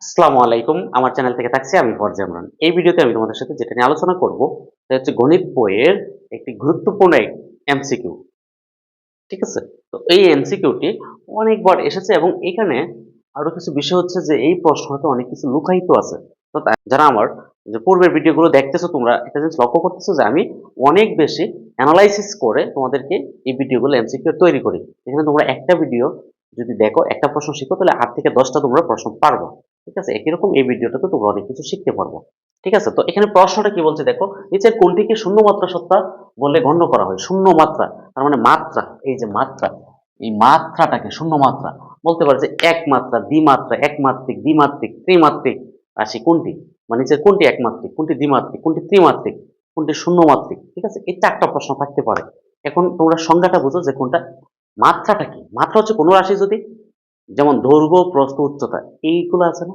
আসসালামু আলাইকুম। আমার চ্যানেল থেকে থাকছি আমি ফরজা ইমরান। এই ভিডিওতে আমি তোমাদের সাথে যেটা নিয়ে আলোচনা করব, সেটা হচ্ছে গণিত বইয়ের একটি গুরুত্বপূর্ণ এমসিকিউ। ঠিক আছে? তো এই এমসিকিউটি অনেকবার এসেছে এবং এখানে আরো কিছু বিষয় হচ্ছে যে এই প্রশ্নতে অনেক কিছু লুকায়িত আছে। তো যারা আমার যে পূর্বের ভিডিওগুলো দেখতেছো তোমরা একটা জিনিস লক্ষ্য করতেছো যে আমি অনেক বেশি এনালাইসিস করে তোমাদেরকে এই ভিডিওগুলো এমসিকিউ তৈরি করি। এখানে তোমরা একটা ভিডিও যদি দেখো, একটা প্রশ্ন শিখো তাহলে ৮ থেকে ১০ টা তোমরা প্রশ্ন পারবা। ঠিক আছে? একই রকম এই ভিডিওটাতে তোমরা অনেক কিছু শিখতে পারবা। ঠিক আছে? তো এখানে প্রশ্নটা কি বলছে দেখো, নিচের কোনটিকে শূন্য মাত্রা সত্তা বলে গণ্য করা হয়? শূন্য মাত্রা তার মানে মাত্রা, এই যে মাত্রা, এই মাত্রাটাকে শূন্য মাত্রা বলতে পারে যে একমাত্রা, দ্বিমাত্রা, একমাত্রিক, দ্বিমাত্রিক, ত্রিমাত্রিক রাশি কোনটি? মানে নিচের কোনটি একমাত্রিক, কোনটি দ্বিমাত্রিক, কোনটি ত্রিমাত্রিক, কোনটি শূন্য মাত্রিক? ঠিক আছে? এই ৪ টা প্রশ্ন থাকতে পারে। এখন তোমরা সংজ্ঞাটা বুঝো যে কোনটা মাত্রাটা কি? মাত্রা হচ্ছে কোন রাশি যদি, যেমন দৈর্ঘ্য, প্রস্থ, উচ্চতা এইগুলো আছে না?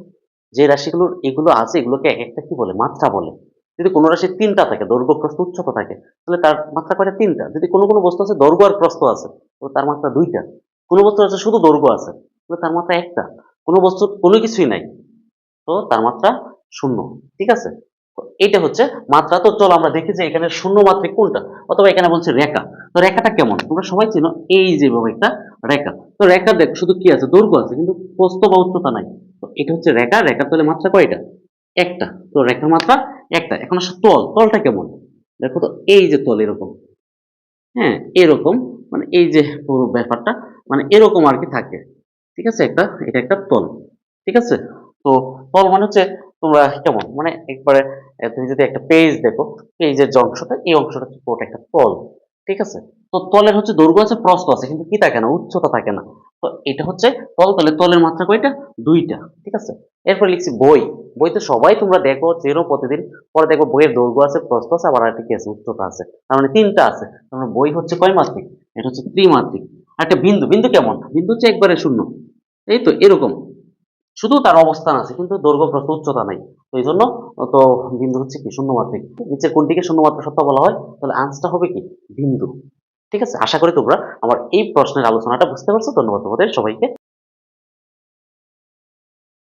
যে রাশিগুলোর এগুলো আছে এগুলোকে একেকটা কি বলে? মাত্রা বলে। যদি কোন রাশির ৩ টা থাকে, দৈর্ঘ্য, প্রস্থ, উচ্চতা থাকে, তাহলে তার মাত্রা কয়টা? ৩ টা। যদি কোন বস্তু আছে দৈর্ঘ্য আর প্রস্থ আছে, তো তার মাত্রা ২ টা। কোন বস্তু আছে শুধু দৈর্ঘ্য আছে, তাহলে তার মাত্রা ১ টা। কোন বস্তুর কোন কিছুই নাই, তো তার মাত্রা ০। ঠিক আছে? তো এইটা হচ্ছে মাত্রা। তো চলো আমরা দেখি যে এখানে শূন্য মাত্রিক কোনটা? অথবা এখানে বলছে রেখা। তো রেখাটা কেমন? তোমরা সবাই চেনো, এই যেভাবে একটা রেখা। তো রেখা দেখো শুধু কি আছে? দৈর্ঘ্য আছে কিন্তু প্রস্থ বা উচ্চতা নাই। তো এটা হচ্ছে রেখা। রেখার তাহলে মাত্রা কয়টা? একটা। তো রেখার মাত্রা একটা। এখন আসে তল। তলটা কেমন? দেখো তো, এই যে তল এরকম। হ্যাঁ? এরকম, মানে এই যে পুরো ব্যাপারটা মানে এরকম আরকি থাকে। ঠিক আছে? এটা একটা তল। ঠিক আছে? তো তল মানে হচ্ছে তোমরা কেমন? মানে একবারে তুমি যদি একটা পেজ দেখো, পেজের যে অংশটা, এই অংশটা হচ্ছে পুরোটা একটা তল। ঠিক আছে? তো তলের হচ্ছে দৈর্ঘ্য আছে, প্রস্থ আছে। কিন্তু কি থাকে না? উচ্চতা থাকে না। তো এটা হচ্ছে তল। তাহলে তলের মাত্রা কয়টা? ২ টা। ঠিক আছে? এরপর লিখছি বই। বই তো সবাই তোমরা দেখো, চেনো প্রতিদিন। পরে দেখো বইয়ের দৈর্ঘ্য আছে, প্রস্থ আছে, আবার আরেকটা কি আছে? উচ্চতা আছে। তার মানে ৩ টা আছে। তার মানে বই হচ্ছে কয় মাত্রিক? এটা হচ্ছে ত্রিমাত্রিক। আরেকটা বিন্দু। বিন্দু কেমন? বিন্দু হচ্ছে একবারে শূন্য। এই তো এরকম। শুধু তার অবস্থান আছে কিন্তু দৈর্ঘ্য, প্রস্থ, উচ্চতা নাই। তো এইজন্য তো বিন্দু হচ্ছে কি? শূন্য মাত্রিক। নিচের কোনটিকে শূন্য মাত্রা সত্তা বলা হয়? তাহলে আনসারটা হবে কি? বিন্দু। ঠিক আছে? আশা করি তোমরা আমার এই প্রশ্নের আলোচনাটা বুঝতে পারছো। ধন্যবাদ তোমাদের সবাইকে।